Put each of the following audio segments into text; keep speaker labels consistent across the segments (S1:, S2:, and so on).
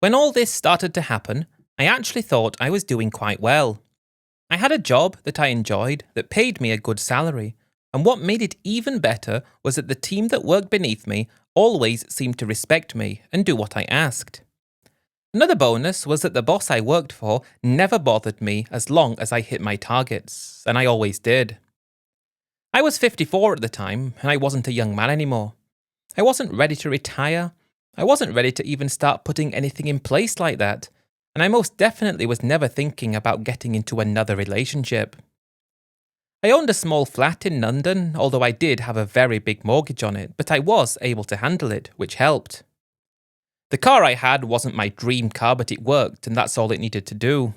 S1: When all this started to happen, I actually thought I was doing quite well. I had a job that I enjoyed that paid me a good salary, and what made it even better was that the team that worked beneath me always seemed to respect me and do what I asked. Another bonus was that the boss I worked for never bothered me as long as I hit my targets, and I always did. I was 54 at the time, and I wasn't a young man anymore. I wasn't ready to retire. I wasn't ready to even start putting anything in place like that, and I most definitely was never thinking about getting into another relationship. I owned a small flat in London, although I did have a very big mortgage on it, but I was able to handle it, which helped. The car I had wasn't my dream car, but it worked, and that's all it needed to do.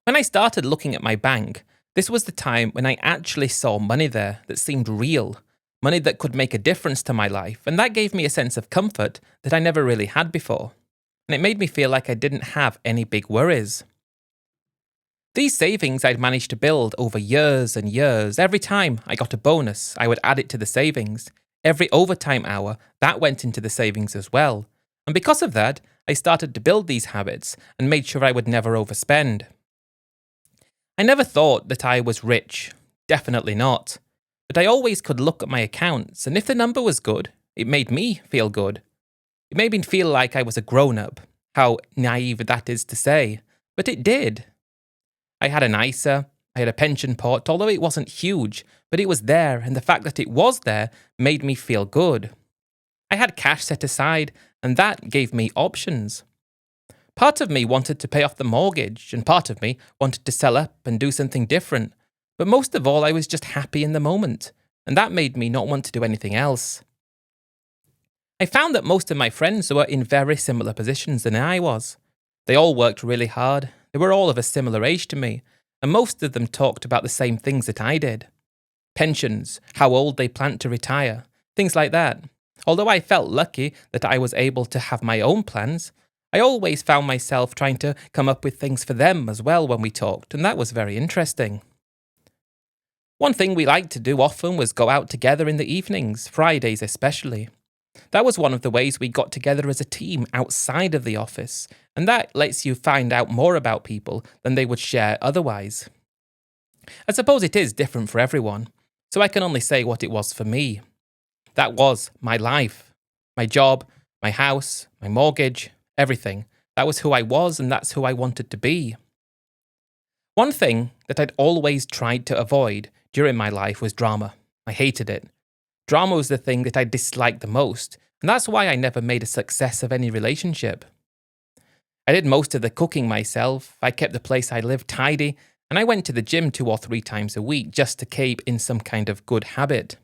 S1: When I started looking at my bank, this was the time when I actually saw money there that seemed real, money that could make a difference to my life, and that gave me a sense of comfort that I never really had before. And it made me feel like I didn't have any big worries. These savings I'd managed to build over years and years. Every time I got a bonus, I would add it to the savings. Every overtime hour, that went into the savings as well. And because of that, I started to build these habits and made sure I would never overspend. I never thought that I was rich. Definitely not. But I always could look at my accounts, and if the number was good, it made me feel good. It made me feel like I was a grown-up. How naive that is to say, but it did. I had an ISA, I had a pension pot, although it wasn't huge, but it was there, and the fact that it was there made me feel good. I had cash set aside, and that gave me options. Part of me wanted to pay off the mortgage, and part of me wanted to sell up and do something different. But most of all, I was just happy in the moment, and that made me not want to do anything else. I found that most of my friends were in very similar positions than I was. They all worked really hard, they were all of a similar age to me, and most of them talked about the same things that I did. Pensions, how old they planned to retire, things like that. Although I felt lucky that I was able to have my own plans, I always found myself trying to come up with things for them as well when we talked, and that was very interesting. One thing we liked to do often was go out together in the evenings, Fridays especially. That was one of the ways we got together as a team outside of the office, and that lets you find out more about people than they would share otherwise. I suppose it is different for everyone, so I can only say what it was for me. That was my life, my job, my house, my mortgage, everything. That was who I was, and that's who I wanted to be. One thing that I'd always tried to avoid during my life was drama. I hated it. Drama was the thing that I disliked the most, and that's why I never made a success of any relationship. I did most of the cooking myself, I kept the place I lived tidy, and I went to the gym 2 or 3 times a week just to keep in some kind of good habit.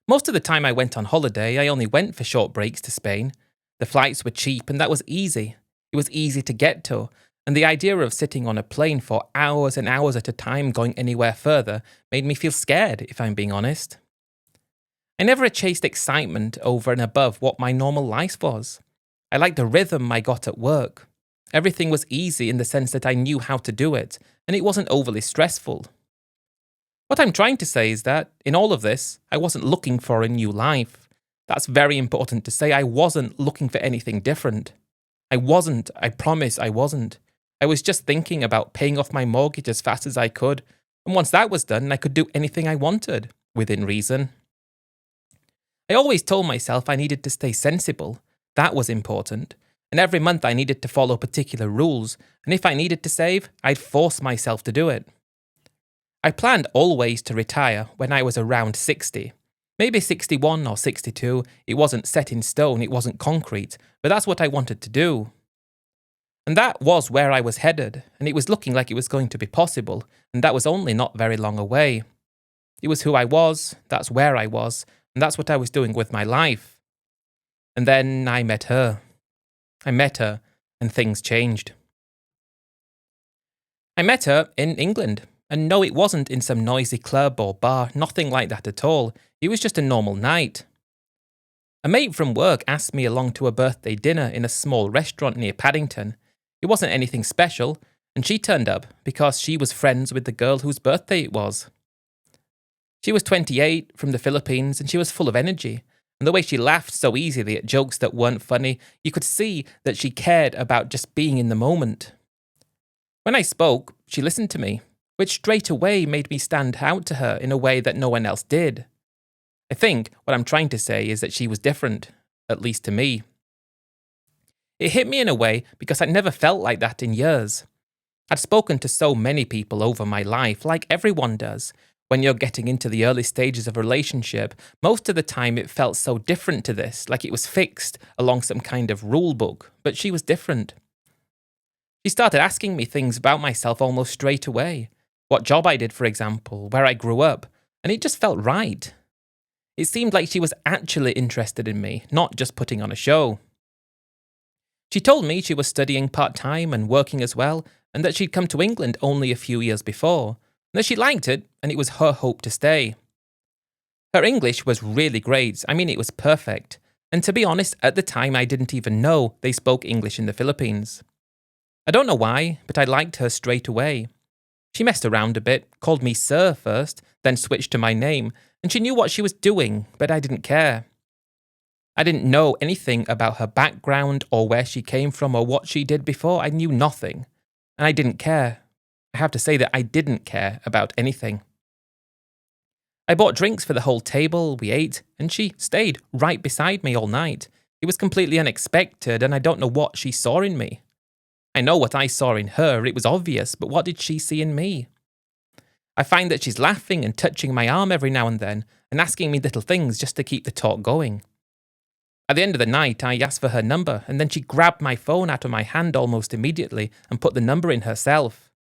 S1: Most of the time I went on holiday, I only went for short breaks to Spain. The flights were cheap, and that was easy. It was easy to get to, and the idea of sitting on a plane for hours and hours at a time going anywhere further made me feel scared, if I'm being honest. I never chased excitement over and above what my normal life was. I liked the rhythm I got at work. Everything was easy in the sense that I knew how to do it, and it wasn't overly stressful. What I'm trying to say is that, in all of this, I wasn't looking for a new life. That's very important to say. I wasn't looking for anything different. I promise I wasn't. I was just thinking about paying off my mortgage as fast as I could, and once that was done, I could do anything I wanted, within reason. I always told myself I needed to stay sensible. That was important. And every month I needed to follow particular rules, and if I needed to save, I'd force myself to do it. I planned always to retire when I was around 60. Maybe 61 or 62. It wasn't set in stone, it wasn't concrete, but that's what I wanted to do. And that was where I was headed, and it was looking like it was going to be possible, and that was only not very long away. It was who I was, that's where I was, and that's what I was doing with my life. And then I met her. I met her, and things changed. I met her in England, and no, it wasn't in some noisy club or bar, nothing like that at all. It was just a normal night. A mate from work asked me along to a birthday dinner in a small restaurant near Paddington. It wasn't anything special, and she turned up because she was friends with the girl whose birthday it was. She was 28, from the Philippines, and she was full of energy, And the way she laughed so easily at jokes that weren't funny, you could see that she cared about just being in the moment. When I spoke, she listened to me, which straight away made me stand out to her in a way that no one else did. I think what I'm trying to say is that she was different, at least to me. It hit me in a way because I'd never felt like that in years. I'd spoken to so many people over my life, like everyone does. When you're getting into the early stages of a relationship, most of the time it felt so different to this, like it was fixed along some kind of rule book, but she was different. She started asking me things about myself almost straight away. What job I did, for example, where I grew up, and it just felt right. It seemed like she was actually interested in me, not just putting on a show. She told me she was studying part-time and working as well, and that she'd come to England only a few years before, and that she liked it, and it was her hope to stay. Her English was really great, it was perfect, and to be honest, at the time I didn't even know they spoke English in the Philippines. I don't know why, but I liked her straight away. She messed around a bit, called me Sir first, then switched to my name, and she knew what she was doing, but I didn't care. I didn't know anything about her background or where she came from or what she did before. I knew nothing. And I didn't care. I have to say that I didn't care about anything. I bought drinks for the whole table, we ate, and she stayed right beside me all night. It was completely unexpected, and I don't know what she saw in me. I know what I saw in her, it was obvious, but what did she see in me? I find that she's laughing and touching my arm every now and then, and asking me little things just to keep the talk going. At the end of the night, I asked for her number, and then she grabbed my phone out of my hand almost immediately and put the number in herself.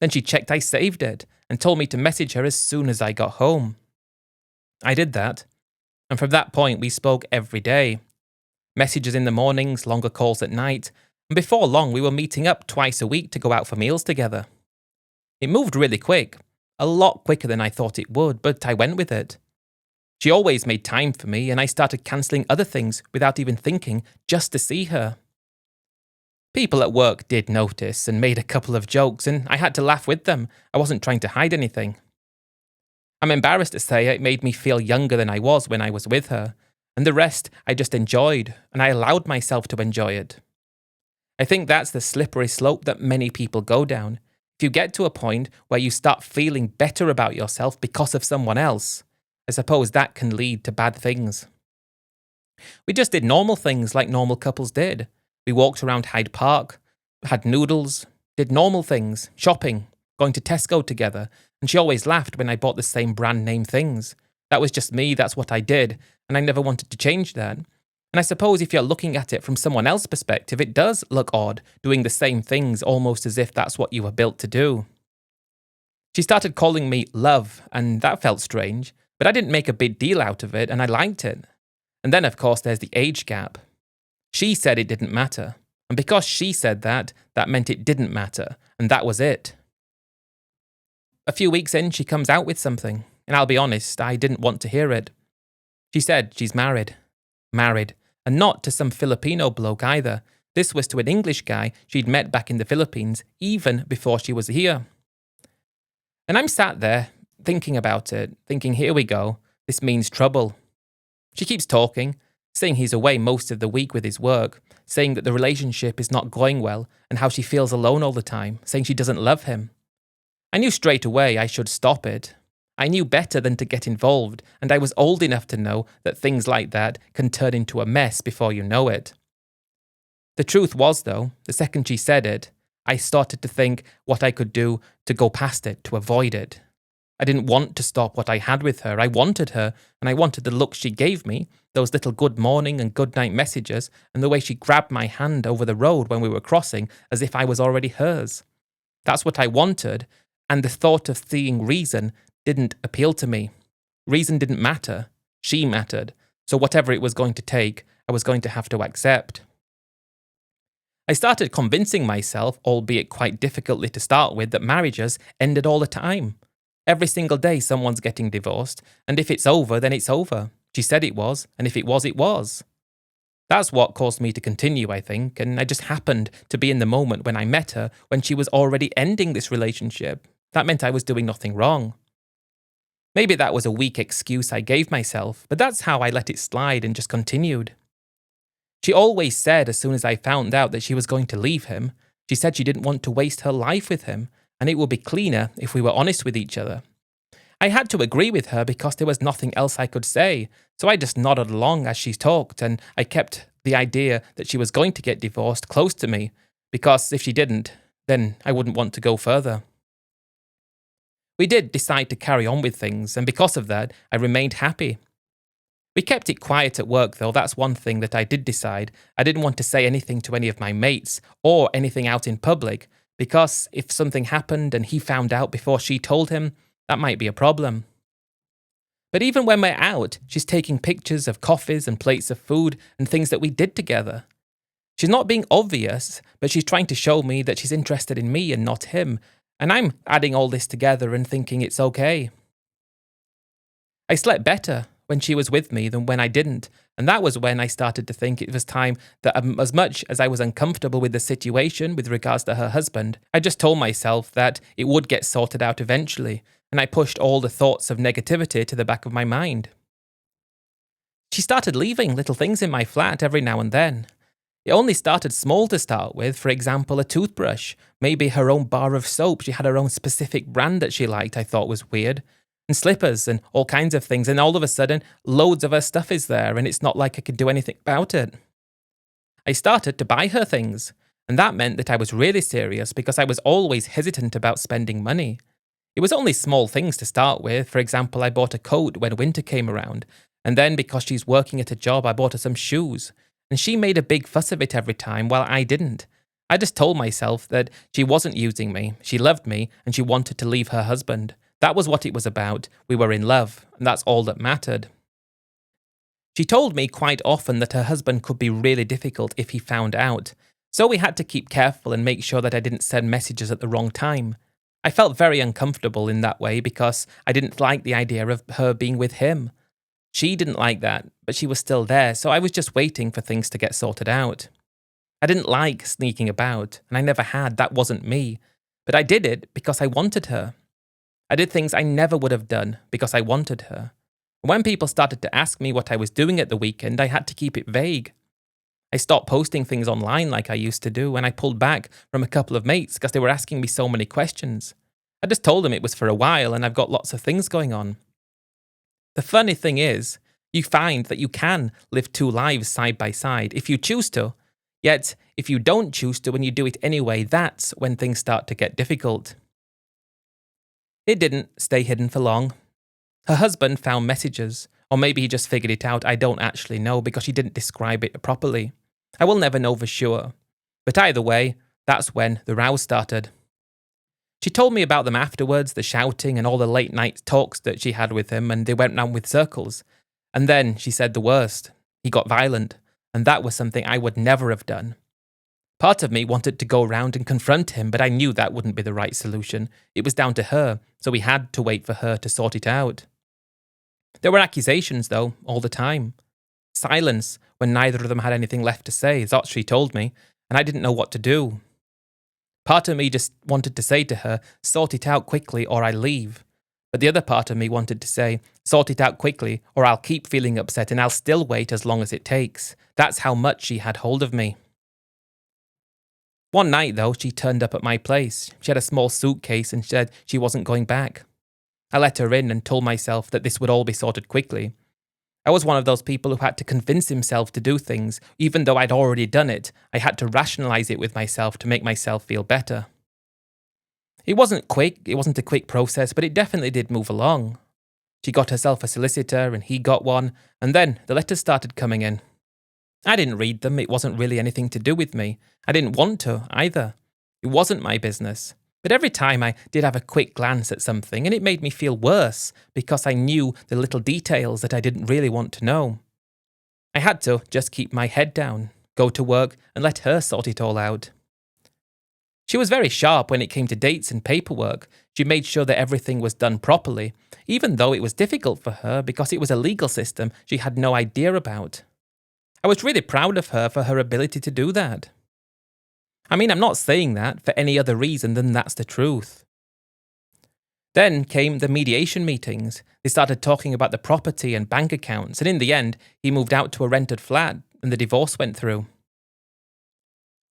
S1: Then she checked I saved it, and told me to message her as soon as I got home. I did that, and from that point we spoke every day. Messages in the mornings, longer calls at night, and before long we were meeting up twice a week to go out for meals together. It moved really quick, a lot quicker than I thought it would, but I went with it. She always made time for me, and I started cancelling other things without even thinking, just to see her. People at work did notice and made a couple of jokes, and I had to laugh with them. I wasn't trying to hide anything. I'm embarrassed to say it made me feel younger than I was when I was with her, and the rest I just enjoyed, and I allowed myself to enjoy it. I think that's the slippery slope that many people go down. If you get to a point where you start feeling better about yourself because of someone else, I suppose that can lead to bad things. We just did normal things like normal couples did. We walked around Hyde Park, had noodles, did normal things, shopping, going to Tesco together, and she always laughed when I bought the same brand name things. That was just me, that's what I did, and I never wanted to change that. And I suppose if you're looking at it from someone else's perspective, it does look odd, doing the same things almost as if that's what you were built to do. She started calling me love, and that felt strange. But I didn't make a big deal out of it, and I liked it. And then, of course, there's the age gap. She said it didn't matter. And because she said that, that meant it didn't matter. And that was it. A few weeks in, she comes out with something. And I'll be honest, I didn't want to hear it. She said she's married. Married. And not to some Filipino bloke either. This was to an English guy she'd met back in the Philippines, even before she was here. And I'm sat there, thinking about it, thinking, here we go, this means trouble. She keeps talking, saying he's away most of the week with his work, saying that the relationship is not going well and how she feels alone all the time, saying she doesn't love him. I knew straight away I should stop it. I knew better than to get involved, and I was old enough to know that things like that can turn into a mess before you know it. The truth was, though, the second she said it, I started to think what I could do to go past it, to avoid it. I didn't want to stop what I had with her. I wanted her, and I wanted the look she gave me, those little good morning and good night messages, and the way she grabbed my hand over the road when we were crossing as if I was already hers. That's what I wanted, and the thought of seeing reason didn't appeal to me. Reason didn't matter. She mattered. So whatever it was going to take, I was going to have to accept. I started convincing myself, albeit quite difficultly to start with, that marriages ended all the time. Every single day someone's getting divorced, and if it's over, then it's over. She said it was, and if it was, it was. That's what caused me to continue, I think, and I just happened to be in the moment when I met her, when she was already ending this relationship. That meant I was doing nothing wrong. Maybe that was a weak excuse I gave myself, but that's how I let it slide and just continued. She always said as soon as I found out that she was going to leave him, she said she didn't want to waste her life with him, and it would be cleaner if we were honest with each other. I had to agree with her because there was nothing else I could say, so I just nodded along as she talked, and I kept the idea that she was going to get divorced close to me, because if she didn't, then I wouldn't want to go further. We did decide to carry on with things, and because of that, I remained happy. We kept it quiet at work, though. That's one thing that I did decide. I didn't want to say anything to any of my mates or anything out in public, because if something happened and he found out before she told him, that might be a problem. But even when we're out, she's taking pictures of coffees and plates of food and things that we did together. She's not being obvious, but she's trying to show me that she's interested in me and not him, and I'm adding all this together and thinking it's okay. I slept better when she was with me than when I didn't, and that was when I started to think it was time that as much as I was uncomfortable with the situation with regards to her husband, I just told myself that it would get sorted out eventually, and I pushed all the thoughts of negativity to the back of my mind. She started leaving little things in my flat every now and then. It only started small to start with, for example, a toothbrush, maybe her own bar of soap. She had her own specific brand that she liked, I thought was weird, and slippers and all kinds of things, and all of a sudden, loads of her stuff is there, and it's not like I could do anything about it. I started to buy her things, and that meant that I was really serious because I was always hesitant about spending money. It was only small things to start with. For example, I bought a coat when winter came around, and then because she's working at a job, I bought her some shoes. And she made a big fuss of it every time, while I didn't. I just told myself that she wasn't using me, she loved me, and she wanted to leave her husband. That was what it was about. We were in love, and that's all that mattered. She told me quite often that her husband could be really difficult if he found out, so we had to keep careful and make sure that I didn't send messages at the wrong time. I felt very uncomfortable in that way because I didn't like the idea of her being with him. She didn't like that, but she was still there, so I was just waiting for things to get sorted out. I didn't like sneaking about, and I never had. That wasn't me. But I did it because I wanted her. I did things I never would have done because I wanted her. When people started to ask me what I was doing at the weekend, I had to keep it vague. I stopped posting things online like I used to do, and I pulled back from a couple of mates because they were asking me so many questions. I just told them it was for a while and I've got lots of things going on. The funny thing is, you find that you can live two lives side by side if you choose to. Yet, if you don't choose to and you do it anyway, that's when things start to get difficult. It didn't stay hidden for long. Her husband found messages, or maybe he just figured it out. I don't actually know because she didn't describe it properly. I will never know for sure. But either way, that's when the row started. She told me about them afterwards, the shouting and all the late night talks that she had with him, and they went round with circles. And then she said the worst. He got violent, and that was something I would never have done. Part of me wanted to go round and confront him, but I knew that wouldn't be the right solution. It was down to her, so we had to wait for her to sort it out. There were accusations, though, all the time. Silence when neither of them had anything left to say, that's what she told me, and I didn't know what to do. Part of me just wanted to say to her, sort it out quickly or I leave. But the other part of me wanted to say, sort it out quickly or I'll keep feeling upset and I'll still wait as long as it takes. That's how much she had hold of me. One night, though, she turned up at my place. She had a small suitcase and said she wasn't going back. I let her in and told myself that this would all be sorted quickly. I was one of those people who had to convince himself to do things. Even though I'd already done it, I had to rationalize it with myself to make myself feel better. It wasn't a quick process, but it definitely did move along. She got herself a solicitor and he got one, and then the letters started coming in. I didn't read them, it wasn't really anything to do with me. I didn't want to, either. It wasn't my business. But every time I did have a quick glance at something, and it made me feel worse because I knew the little details that I didn't really want to know. I had to just keep my head down, go to work, and let her sort it all out. She was very sharp when it came to dates and paperwork. She made sure that everything was done properly, even though it was difficult for her because it was a legal system she had no idea about. I was really proud of her for her ability to do that. I mean, I'm not saying that for any other reason than that's the truth. Then came the mediation meetings. They started talking about the property and bank accounts, and in the end, he moved out to a rented flat and the divorce went through.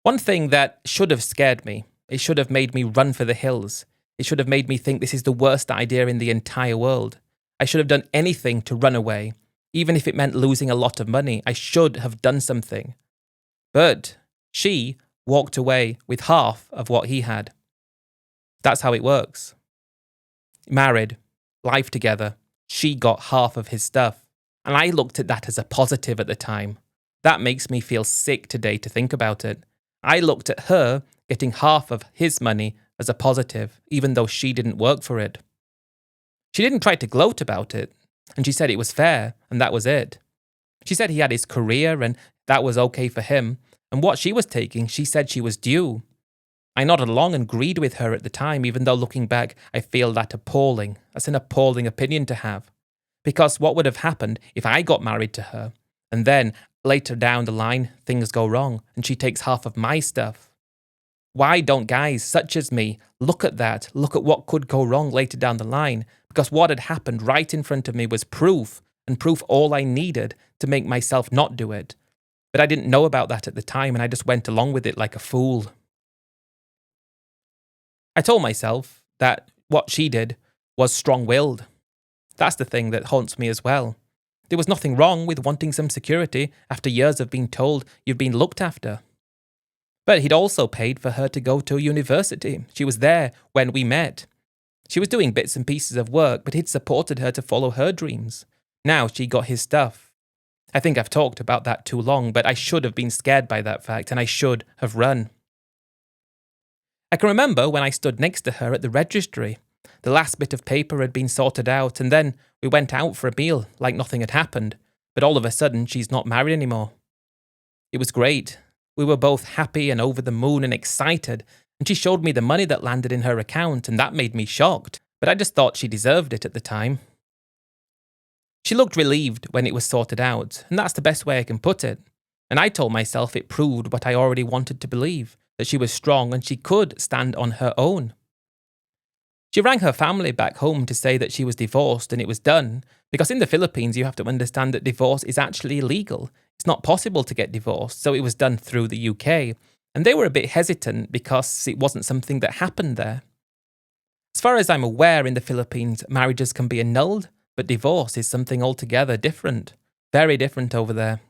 S1: One thing that should have scared me, it should have made me run for the hills. It should have made me think this is the worst idea in the entire world. I should have done anything to run away. Even if it meant losing a lot of money, I should have done something. But she walked away with half of what he had. That's how it works. Married, life together, she got half of his stuff. And I looked at that as a positive at the time. That makes me feel sick today to think about it. I looked at her getting half of his money as a positive, even though she didn't work for it. She didn't try to gloat about it, and she said it was fair, and that was it. She said he had his career, and that was okay for him, and what she was taking, she said she was due. I nodded along and agreed with her at the time, even though looking back, I feel that appalling. That's an appalling opinion to have. Because what would have happened if I got married to her, and then later down the line, things go wrong, and she takes half of my stuff? Why don't guys such as me look at that, look at what could go wrong later down the line? Because what had happened right in front of me was proof, and proof all I needed to make myself not do it. But I didn't know about that at the time, and I just went along with it like a fool. I told myself that what she did was strong-willed. That's the thing that haunts me as well. There was nothing wrong with wanting some security after years of being told you've been looked after. But he'd also paid for her to go to university. She was there when we met. She was doing bits and pieces of work, but he'd supported her to follow her dreams. Now she got his stuff. I think I've talked about that too long, but I should have been scared by that fact, and I should have run. I can remember when I stood next to her at the registry. The last bit of paper had been sorted out, and then we went out for a meal like nothing had happened, but all of a sudden she's not married anymore. It was great. We were both happy and over the moon and excited, and she showed me the money that landed in her account, and that made me shocked, but I just thought she deserved it at the time. She looked relieved when it was sorted out, and that's the best way I can put it. And I told myself it proved what I already wanted to believe, that she was strong and she could stand on her own. She rang her family back home to say that she was divorced and it was done, because in the Philippines you have to understand that divorce is actually illegal. It's not possible to get divorced, so it was done through the UK, and they were a bit hesitant because it wasn't something that happened there. As far as I'm aware, in the Philippines, marriages can be annulled, but divorce is something altogether different. Very different over there.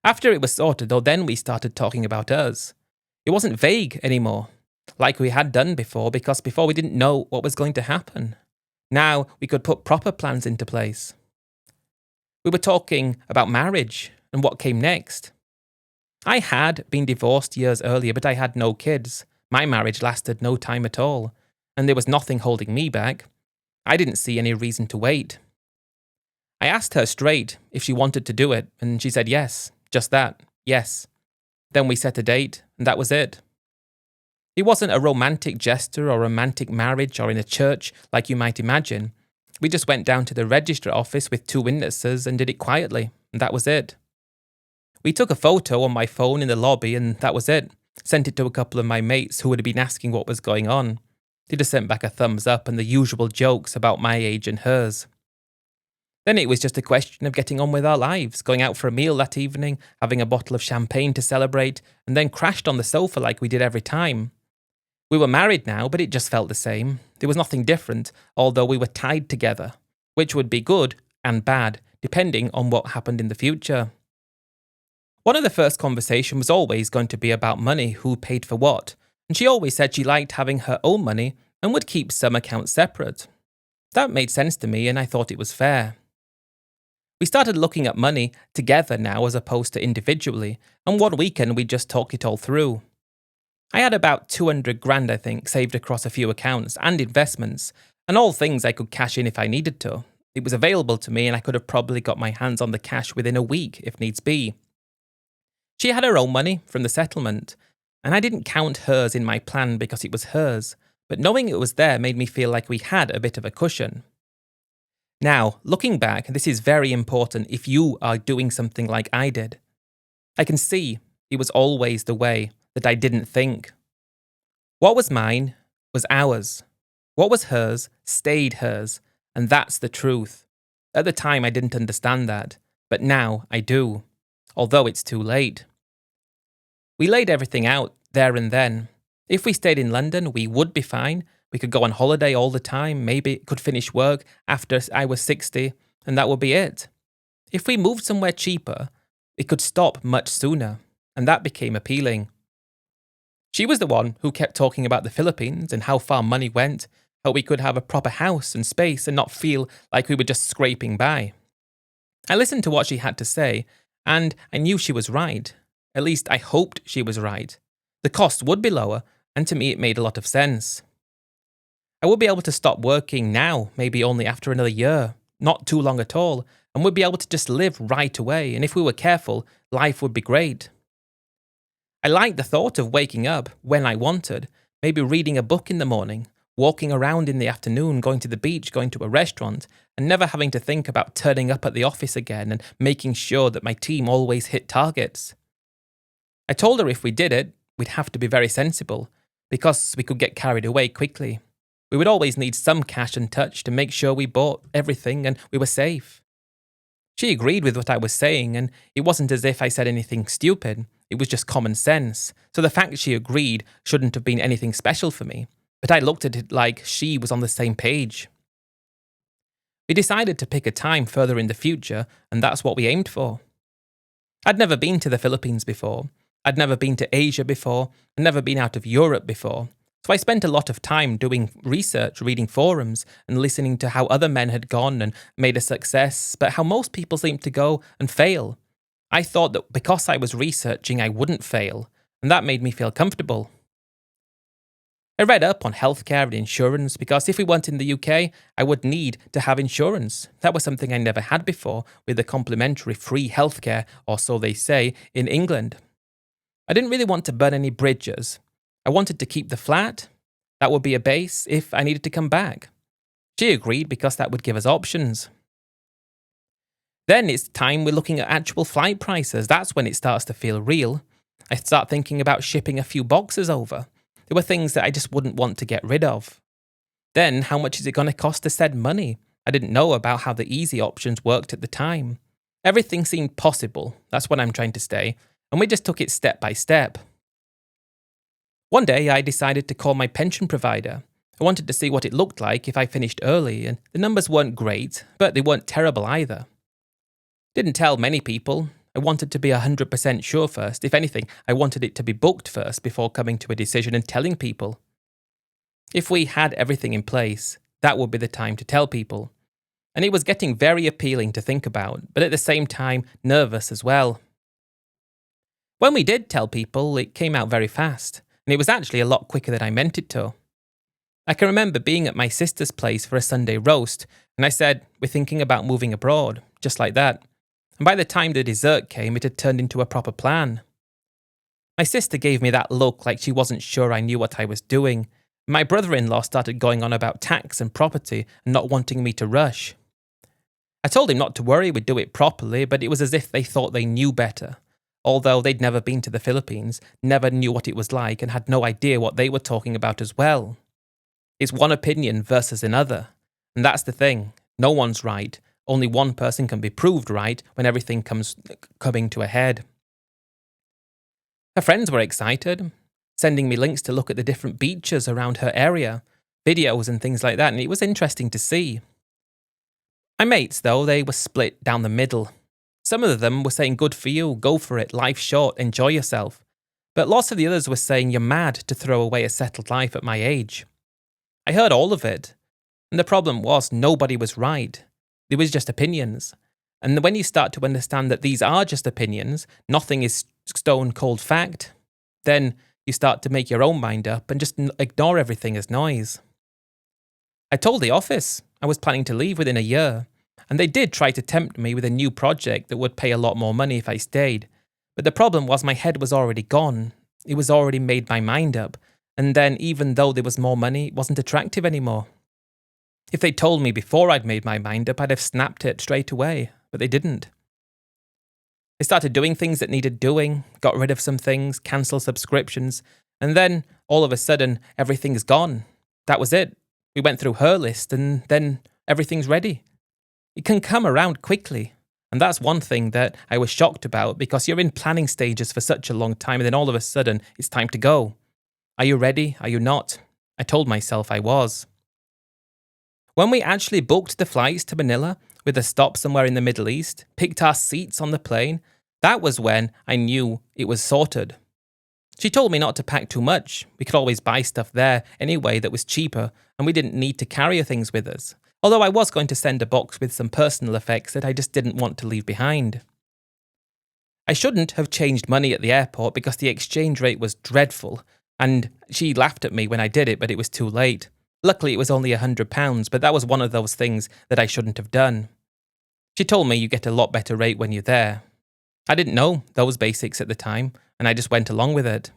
S1: After it was sorted, though, then we started talking about us. It wasn't vague anymore, like we had done before, because before we didn't know what was going to happen. Now we could put proper plans into place. We were talking about marriage and what came next. I had been divorced years earlier, but I had no kids. My marriage lasted no time at all, and there was nothing holding me back. I didn't see any reason to wait. I asked her straight if she wanted to do it, and she said yes, just that, yes. Then we set a date, and that was it. It wasn't a romantic gesture or romantic marriage or in a church like you might imagine. We just went down to the register office with 2 witnesses and did it quietly, and that was it. We took a photo on my phone in the lobby, and that was it. Sent it to a couple of my mates who had been asking what was going on. They just sent back a thumbs up and the usual jokes about my age and hers. Then it was just a question of getting on with our lives, going out for a meal that evening, having a bottle of champagne to celebrate, and then crashed on the sofa like we did every time. We were married now, but it just felt the same. There was nothing different, although we were tied together, which would be good and bad, depending on what happened in the future. One of the first conversations was always going to be about money, who paid for what, and she always said she liked having her own money and would keep some accounts separate. That made sense to me, and I thought it was fair. We started looking at money together now as opposed to individually, and one weekend we just talked it all through. I had about 200 grand, I think, saved across a few accounts and investments, and all things I could cash in if I needed to. It was available to me, and I could have probably got my hands on the cash within a week if needs be. She had her own money from the settlement, and I didn't count hers in my plan because it was hers, but knowing it was there made me feel like we had a bit of a cushion. Now, looking back, this is very important if you are doing something like I did. I can see it was always the way that I didn't think. What was mine was ours. What was hers stayed hers, and that's the truth. At the time, I didn't understand that, but now I do, although it's too late. We laid everything out there and then. If we stayed in London, we would be fine. We could go on holiday all the time, maybe could finish work after I was 60, and that would be it. If we moved somewhere cheaper, it could stop much sooner, and that became appealing. She was the one who kept talking about the Philippines and how far money went, how we could have a proper house and space and not feel like we were just scraping by. I listened to what she had to say, and I knew she was right. At least I hoped she was right. The cost would be lower, and to me it made a lot of sense. I would be able to stop working now, maybe only after another year, not too long at all, and would be able to just live right away, and if we were careful, life would be great. I liked the thought of waking up when I wanted, maybe reading a book in the morning, walking around in the afternoon, going to the beach, going to a restaurant, and never having to think about turning up at the office again and making sure that my team always hit targets. I told her if we did it, we'd have to be very sensible, because we could get carried away quickly. We would always need some cash and touch to make sure we bought everything and we were safe. She agreed with what I was saying, and it wasn't as if I said anything stupid. It was just common sense, so the fact that she agreed shouldn't have been anything special for me, but I looked at it like she was on the same page. We decided to pick a time further in the future, and that's what we aimed for. I'd never been to the Philippines before. I'd never been to Asia before, and never been out of Europe before. So I spent a lot of time doing research, reading forums, and listening to how other men had gone and made a success, but how most people seem to go and fail. I thought that because I was researching, I wouldn't fail, and that made me feel comfortable. I read up on healthcare and insurance because if we weren't in the UK, I would need to have insurance. That was something I never had before with the complimentary free healthcare, or so they say, in England. I didn't really want to burn any bridges. I wanted to keep the flat. That would be a base if I needed to come back. She agreed because that would give us options. Then it's time we're looking at actual flight prices. That's when it starts to feel real. I start thinking about shipping a few boxes over. There were things that I just wouldn't want to get rid of. Then, how much is it going to cost to send money? I didn't know about how the easy options worked at the time. Everything seemed possible. That's what I'm trying to say. And we just took it step by step. One day, I decided to call my pension provider. I wanted to see what it looked like if I finished early, and the numbers weren't great, but they weren't terrible either. Didn't tell many people. I wanted to be 100% sure first. If anything, I wanted it to be booked first before coming to a decision and telling people. If we had everything in place, that would be the time to tell people. And it was getting very appealing to think about, but at the same time, nervous as well. When we did tell people, it came out very fast, and it was actually a lot quicker than I meant it to. I can remember being at my sister's place for a Sunday roast, and I said, "We're thinking about moving abroad," just like that. And by the time the dessert came, it had turned into a proper plan. My sister gave me that look like she wasn't sure I knew what I was doing. My brother-in-law started going on about tax and property and not wanting me to rush. I told him not to worry, we'd do it properly, but it was as if they thought they knew better. Although they'd never been to the Philippines, never knew what it was like, and had no idea what they were talking about as well. It's one opinion versus another. And that's the thing. No one's right. Only one person can be proved right when everything comes coming to a head. Her friends were excited, sending me links to look at the different beaches around her area, videos and things like that, and it was interesting to see. My mates, though, they were split down the middle. Some of them were saying, "Good for you, go for it, life's short, enjoy yourself." But lots of the others were saying, "You're mad to throw away a settled life at my age." I heard all of it, and the problem was nobody was right. It was just opinions. And when you start to understand that these are just opinions, nothing is stone cold fact, then you start to make your own mind up and just ignore everything as noise. I told the office I was planning to leave within a year, and they did try to tempt me with a new project that would pay a lot more money if I stayed. But the problem was my head was already gone. It was already made my mind up, and then even though there was more money, it wasn't attractive anymore. If they'd told me before I'd made my mind up, I'd have snapped it straight away, but they didn't. They started doing things that needed doing, got rid of some things, cancelled subscriptions, and then, all of a sudden, everything's gone. That was it. We went through her list and then everything's ready. It can come around quickly. And that's one thing that I was shocked about because you're in planning stages for such a long time and then all of a sudden it's time to go. Are you ready? Are you not? I told myself I was. When we actually booked the flights to Manila with a stop somewhere in the Middle East, picked our seats on the plane, that was when I knew it was sorted. She told me not to pack too much. We could always buy stuff there anyway that was cheaper and we didn't need to carry things with us. Although I was going to send a box with some personal effects that I just didn't want to leave behind. I shouldn't have changed money at the airport because the exchange rate was dreadful, and she laughed at me when I did it, but it was too late. Luckily, it was only £100, but that was one of those things that I shouldn't have done. She told me you get a lot better rate when you're there. I didn't know those basics at the time, and I just went along with it.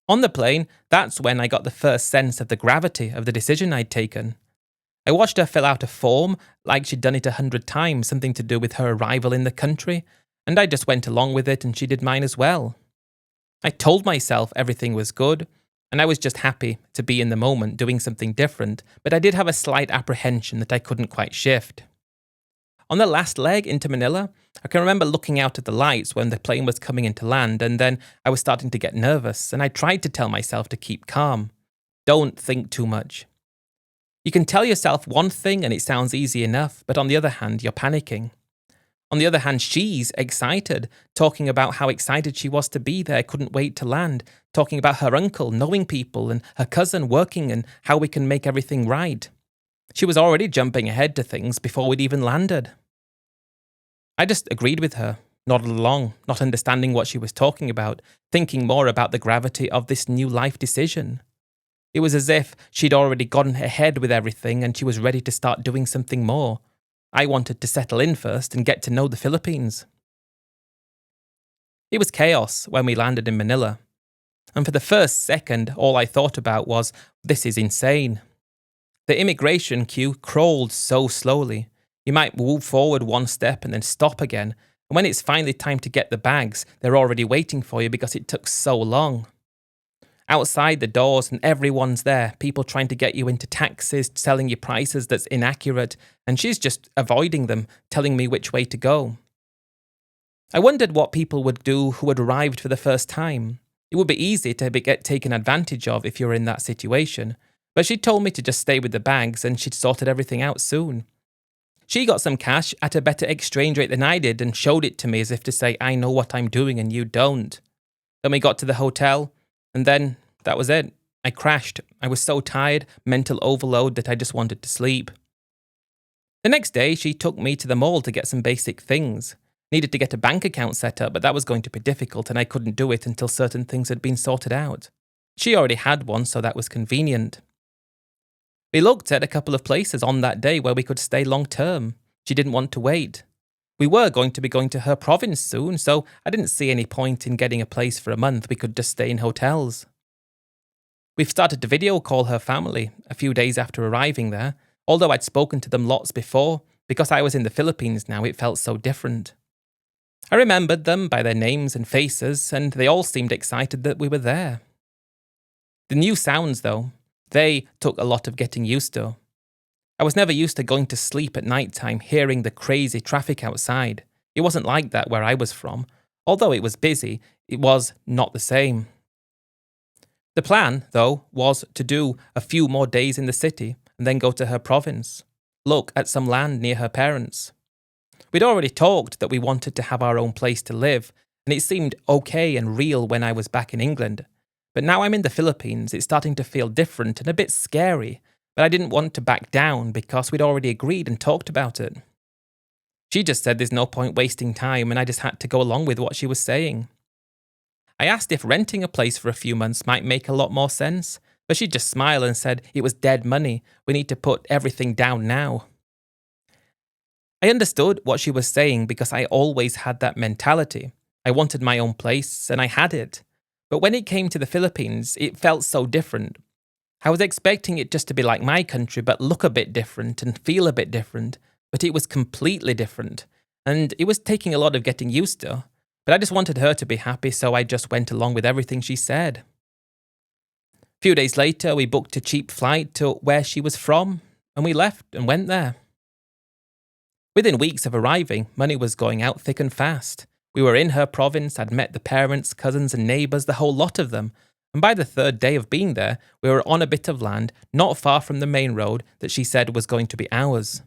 S1: On the plane, that's when I got the first sense of the gravity of the decision I'd taken. I watched her fill out a form like she'd done it 100 times, something to do with her arrival in the country, and I just went along with it and she did mine as well. I told myself everything was good, and I was just happy to be in the moment doing something different, but I did have a slight apprehension that I couldn't quite shift. On the last leg into Manila, I can remember looking out at the lights when the plane was coming into land, and then I was starting to get nervous, and I tried to tell myself to keep calm. Don't think too much. You can tell yourself one thing and it sounds easy enough, but on the other hand, you're panicking. On the other hand, she's excited, talking about how excited she was to be there, couldn't wait to land, talking about her uncle, knowing people, and her cousin working and how we can make everything right. She was already jumping ahead to things before we'd even landed. I just agreed with her, nodded along, not understanding what she was talking about, thinking more about the gravity of this new life decision. It was as if she'd already gotten ahead with everything and she was ready to start doing something more. I wanted to settle in first and get to know the Philippines. It was chaos when we landed in Manila. And for the first second, all I thought about was, this is insane. The immigration queue crawled so slowly. You might move forward one step and then stop again. And when it's finally time to get the bags, they're already waiting for you because it took so long. Outside the doors and everyone's there, people trying to get you into taxis, selling you prices that's inaccurate, and she's just avoiding them, telling me which way to go. I wondered what people would do who had arrived for the first time. It would be easy to get taken advantage of if you were in that situation, but she told me to just stay with the bags and she'd sorted everything out soon. She got some cash at a better exchange rate than I did and showed it to me as if to say, I know what I'm doing and you don't. Then we got to the hotel, and then that was it. I crashed. I was so tired, mental overload, that I just wanted to sleep. The next day, she took me to the mall to get some basic things. Needed to get a bank account set up, but that was going to be difficult and I couldn't do it until certain things had been sorted out. She already had one, so that was convenient. We looked at a couple of places on that day where we could stay long term. She didn't want to wait. We were going to be going to her province soon, so I didn't see any point in getting a place for a month. We could just stay in hotels. We've started to video call her family a few days after arriving there, although I'd spoken to them lots before. Because I was in the Philippines now, it felt so different. I remembered them by their names and faces, and they all seemed excited that we were there. The new sounds, though, they took a lot of getting used to. I was never used to going to sleep at night time hearing the crazy traffic outside. It wasn't like that where I was from. Although it was busy, it was not the same. The plan, though, was to do a few more days in the city and then go to her province, look at some land near her parents. We'd already talked that we wanted to have our own place to live, and it seemed okay and real when I was back in England. But now I'm in the Philippines, it's starting to feel different and a bit scary, but I didn't want to back down because we'd already agreed and talked about it. She just said there's no point wasting time, and I just had to go along with what she was saying. I asked if renting a place for a few months might make a lot more sense, but she just smiled and said it was dead money. We need to put everything down now. I understood what she was saying because I always had that mentality. I wanted my own place, and I had it. But when it came to the Philippines, it felt so different. I was expecting it just to be like my country, but look a bit different and feel a bit different. But it was completely different, and it was taking a lot of getting used to. But I just wanted her to be happy, so I just went along with everything she said. Few days later, we booked a cheap flight to where she was from, and we left and went there. Within weeks of arriving, money was going out thick and fast. We were in her province, I'd met the parents, cousins, and neighbours, the whole lot of them, and by the third day of being there, we were on a bit of land not far from the main road that she said was going to be ours.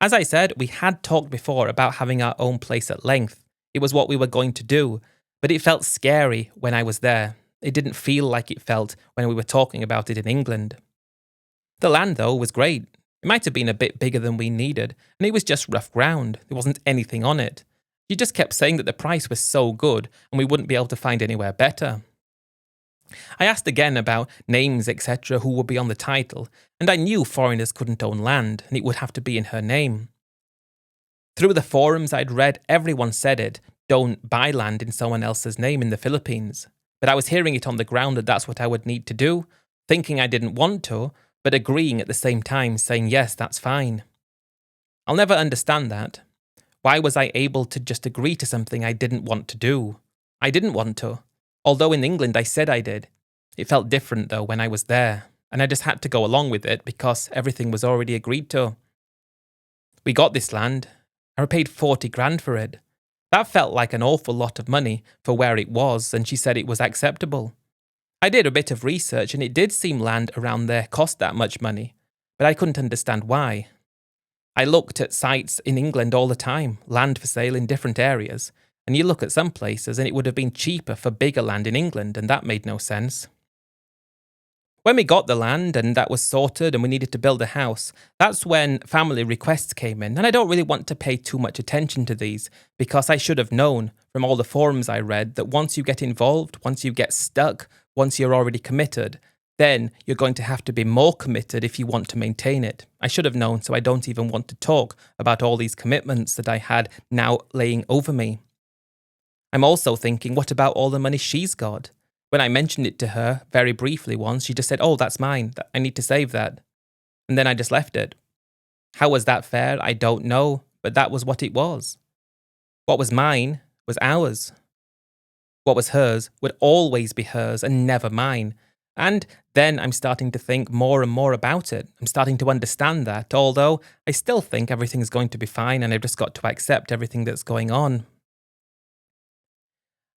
S1: As I said, we had talked before about having our own place at length. It was what we were going to do, but it felt scary when I was there. It didn't feel like it felt when we were talking about it in England. The land, though, was great. It might have been a bit bigger than we needed, and it was just rough ground. There wasn't anything on it. She just kept saying that the price was so good and we wouldn't be able to find anywhere better. I asked again about names, etc., who would be on the title, and I knew foreigners couldn't own land, and it would have to be in her name. Through the forums I'd read, everyone said it, don't buy land in someone else's name in the Philippines. But I was hearing it on the ground that that's what I would need to do, thinking I didn't want to, but agreeing at the same time, saying yes, that's fine. I'll never understand that. Why was I able to just agree to something I didn't want to do? I didn't want to. Although in England I said I did. It felt different though when I was there, and I just had to go along with it because everything was already agreed to. We got this land. I paid 40 grand for it. That felt like an awful lot of money for where it was, and she said it was acceptable. I did a bit of research and it did seem land around there cost that much money, but I couldn't understand why. I looked at sites in England all the time, land for sale in different areas, and you look at some places and it would have been cheaper for bigger land in England, and that made no sense. When we got the land and that was sorted and we needed to build a house, that's when family requests came in, and I don't really want to pay too much attention to these because I should have known from all the forums I read that once you get involved, once you get stuck, once you're already committed, then you're going to have to be more committed if you want to maintain it. I should have known, so I don't even want to talk about all these commitments that I had now laying over me. I'm also thinking, what about all the money she's got? When I mentioned it to her very briefly once, she just said, oh, that's mine. I need to save that. And then I just left it. How was that fair? I don't know, but that was what it was. What was mine was ours. What was hers would always be hers and never mine. And then I'm starting to think more and more about it. I'm starting to understand that, although I still think everything's going to be fine and I've just got to accept everything that's going on.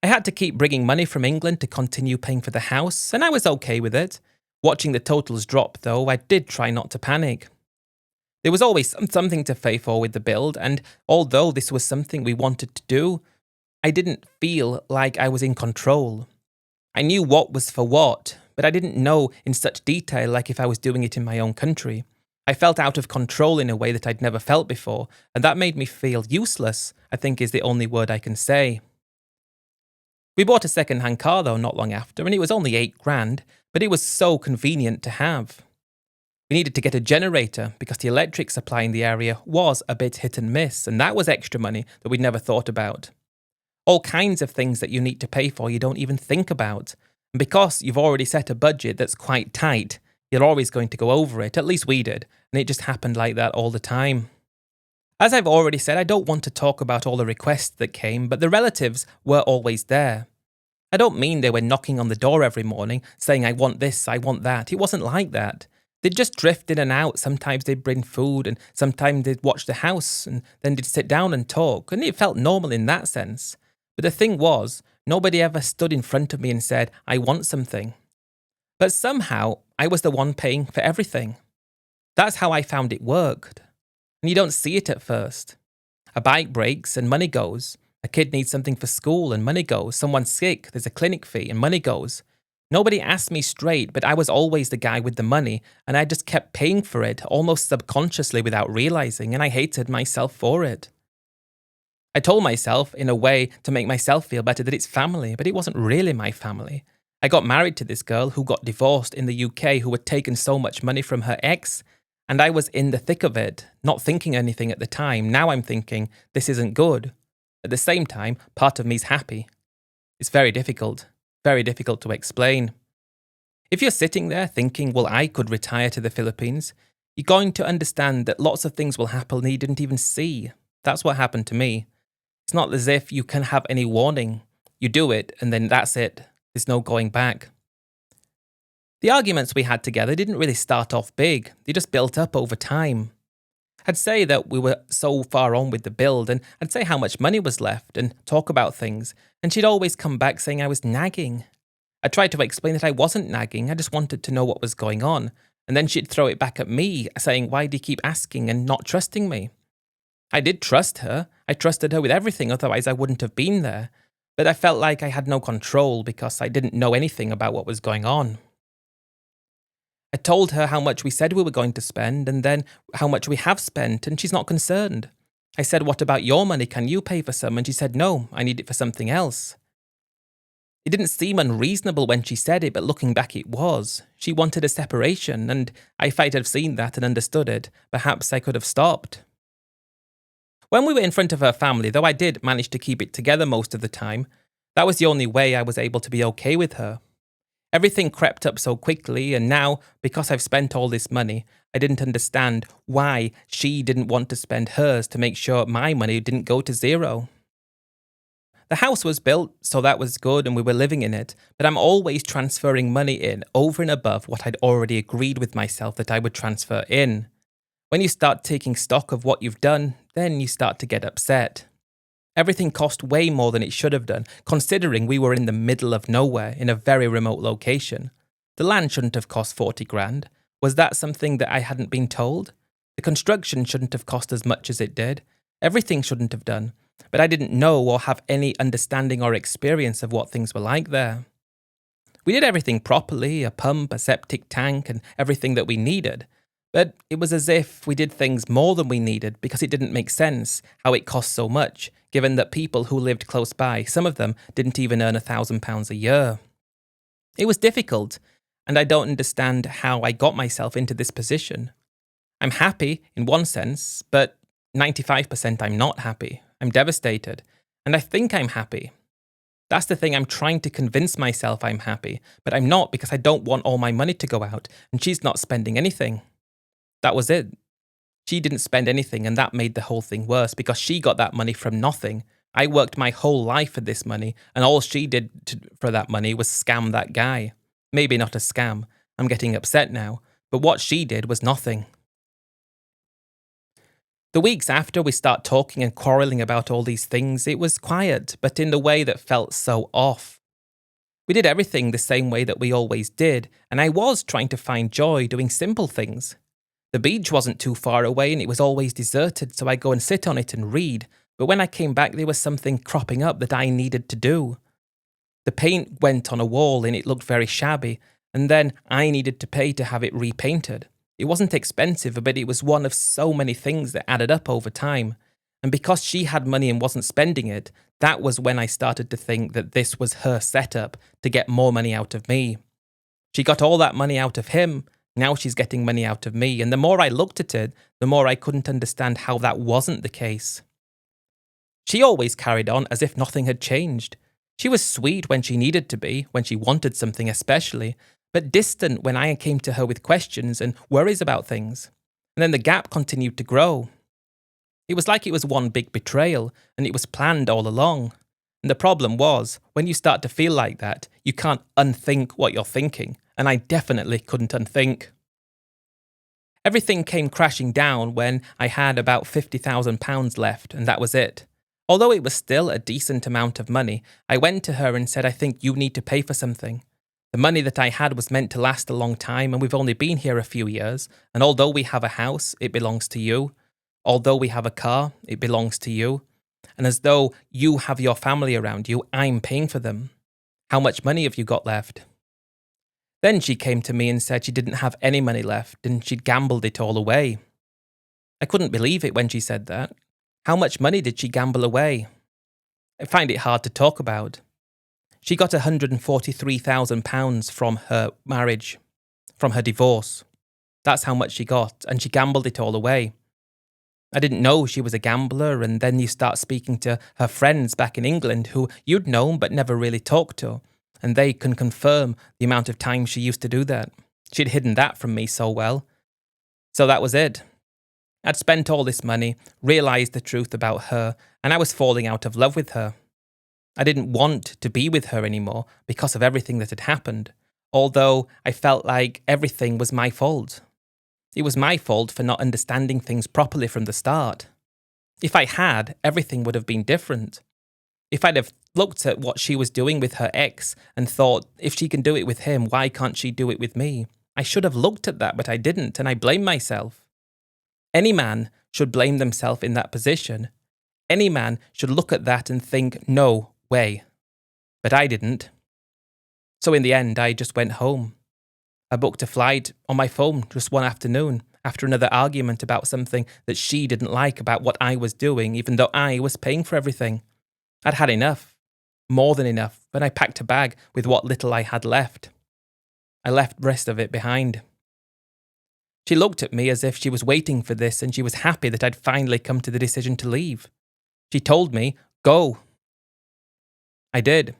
S1: I had to keep bringing money from England to continue paying for the house, and I was okay with it. Watching the totals drop, though, I did try not to panic. There was always something to pay for with the build, and although this was something we wanted to do, I didn't feel like I was in control. I knew what was for what, but I didn't know in such detail like if I was doing it in my own country. I felt out of control in a way that I'd never felt before, and that made me feel useless, I think is the only word I can say. We bought a second-hand car though not long after, and it was only 8 grand, but it was so convenient to have. We needed to get a generator because the electric supply in the area was a bit hit and miss, and that was extra money that we'd never thought about. All kinds of things that you need to pay for you don't even think about. And because you've already set a budget that's quite tight, you're always going to go over it, at least we did, and it just happened like that all the time. As I've already said, I don't want to talk about all the requests that came, but the relatives were always there. I don't mean they were knocking on the door every morning, saying I want this, I want that. It wasn't like that. They'd just drift in and out. Sometimes they'd bring food, and sometimes they'd watch the house, and then they'd sit down and talk, and it felt normal in that sense. But the thing was, nobody ever stood in front of me and said, I want something. But somehow, I was the one paying for everything. That's how I found it worked. And you don't see it at first. A bike breaks and money goes. A kid needs something for school and money goes. Someone's sick, there's a clinic fee and money goes. Nobody asked me straight, but I was always the guy with the money, and I just kept paying for it, almost subconsciously without realizing, and I hated myself for it. I told myself, in a way, to make myself feel better that it's family, but it wasn't really my family. I got married to this girl who got divorced in the UK, who had taken so much money from her ex, and I was in the thick of it, not thinking anything at the time. Now I'm thinking, this isn't good. At the same time, part of me's happy. It's very difficult to explain. If you're sitting there thinking, well, I could retire to the Philippines, you're going to understand that lots of things will happen you didn't even see. That's what happened to me. It's not as if you can have any warning. You do it, and then that's it. There's no going back. The arguments we had together didn't really start off big, they just built up over time. I'd say that we were so far on with the build, and I'd say how much money was left and talk about things, and she'd always come back saying I was nagging. I tried to explain that I wasn't nagging, I just wanted to know what was going on, and then she'd throw it back at me, saying, why do you keep asking and not trusting me? I did trust her. I trusted her with everything, otherwise I wouldn't have been there. But I felt like I had no control because I didn't know anything about what was going on. I told her how much we said we were going to spend and then how much we have spent, and she's not concerned. I said, what about your money? Can you pay for some? And she said, no, I need it for something else. It didn't seem unreasonable when she said it, but looking back it was. She wanted a separation, and if I'd have seen that and understood it, perhaps I could have stopped. When we were in front of her family, though I did manage to keep it together most of the time, that was the only way I was able to be okay with her. Everything crept up so quickly, and now, because I've spent all this money, I didn't understand why she didn't want to spend hers to make sure my money didn't go to zero. The house was built, so that was good and we were living in it, but I'm always transferring money in over and above what I'd already agreed with myself that I would transfer in. When you start taking stock of what you've done, then you start to get upset. Everything cost way more than it should have done, considering we were in the middle of nowhere in a very remote location. The land shouldn't have cost 40 grand. Was that something that I hadn't been told? The construction shouldn't have cost as much as it did. Everything shouldn't have done. But I didn't know or have any understanding or experience of what things were like there. We did everything properly, a pump, a septic tank, and everything that we needed. But it was as if we did things more than we needed because it didn't make sense how it cost so much, given that people who lived close by, some of them didn't even earn £1,000 a year. It was difficult, and I don't understand how I got myself into this position. I'm happy in one sense, but 95% I'm not happy. I'm devastated, and I think I'm happy. That's the thing, I'm trying to convince myself I'm happy, but I'm not because I don't want all my money to go out, and she's not spending anything. That was it. She didn't spend anything, and that made the whole thing worse because she got that money from nothing. I worked my whole life for this money, and all she did for that money was scam that guy. Maybe not a scam. I'm getting upset now, but what she did was nothing. The weeks after we start talking and quarrelling about all these things, it was quiet, but in the way that felt so off. We did everything the same way that we always did, and I was trying to find joy doing simple things. The beach wasn't too far away and it was always deserted, so I'd go and sit on it and read, but when I came back there was something cropping up that I needed to do. The paint went on a wall and it looked very shabby, and then I needed to pay to have it repainted. It wasn't expensive, but it was one of so many things that added up over time. And because she had money and wasn't spending it, that was when I started to think that this was her setup to get more money out of me. She got all that money out of him, now she's getting money out of me, and the more I looked at it, the more I couldn't understand how that wasn't the case. She always carried on as if nothing had changed. She was sweet when she needed to be, when she wanted something especially, but distant when I came to her with questions and worries about things. And then the gap continued to grow. It was like it was one big betrayal, and it was planned all along. And the problem was, when you start to feel like that, you can't unthink what you're thinking, and I definitely couldn't unthink. Everything came crashing down when I had about £50,000 left, and that was it. Although it was still a decent amount of money, I went to her and said, I think you need to pay for something. The money that I had was meant to last a long time, and we've only been here a few years, and although we have a house, it belongs to you. Although we have a car, it belongs to you. And as though you have your family around you, I'm paying for them. How much money have you got left? Then she came to me and said she didn't have any money left, and she'd gambled it all away. I couldn't believe it when she said that. How much money did she gamble away? I find it hard to talk about. She got £143,000 from her marriage, from her divorce. That's how much she got, and she gambled it all away. I didn't know she was a gambler, and then you start speaking to her friends back in England who you'd known but never really talked to, and they can confirm the amount of time she used to do that. She'd hidden that from me so well. So that was it. I'd spent all this money, realised the truth about her, and I was falling out of love with her. I didn't want to be with her anymore because of everything that had happened. although I felt like everything was my fault. It was my fault for not understanding things properly from the start. If I had, everything would have been different. If I'd have looked at what she was doing with her ex and thought, if she can do it with him, why can't she do it with me? I should have looked at that, but I didn't, and I blame myself. Any man should blame themselves in that position. Any man should look at that and think, no way. But I didn't. So in the end, I just went home. I booked a flight on my phone just one afternoon after another argument about something that she didn't like about what I was doing, even though I was paying for everything. I'd had enough, more than enough, and I packed a bag with what little I had left. I left the rest of it behind. She looked at me as if she was waiting for this, and she was happy that I'd finally come to the decision to leave. She told me, go. I did.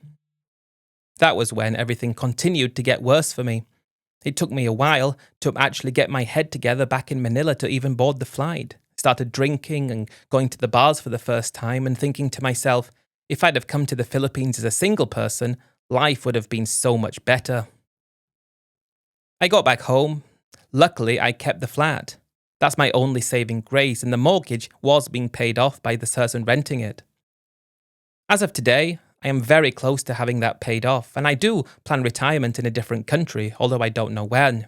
S1: That was when everything continued to get worse for me. It took me a while to actually get my head together back in Manila to even board the flight. I started drinking and going to the bars for the first time and thinking to myself, if I'd have come to the Philippines as a single person, life would have been so much better. I got back home. Luckily, I kept the flat. That's my only saving grace, and the mortgage was being paid off by the person renting it. As of today, I am very close to having that paid off, and I do plan retirement in a different country, although I don't know when.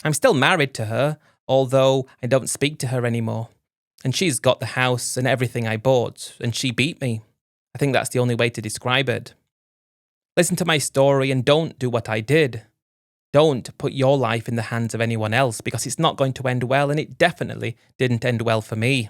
S1: I'm still married to her, although I don't speak to her anymore. And she's got the house and everything I bought, and she beat me. I think that's the only way to describe it. Listen to my story and don't do what I did. Don't put your life in the hands of anyone else because it's not going to end well, and it definitely didn't end well for me.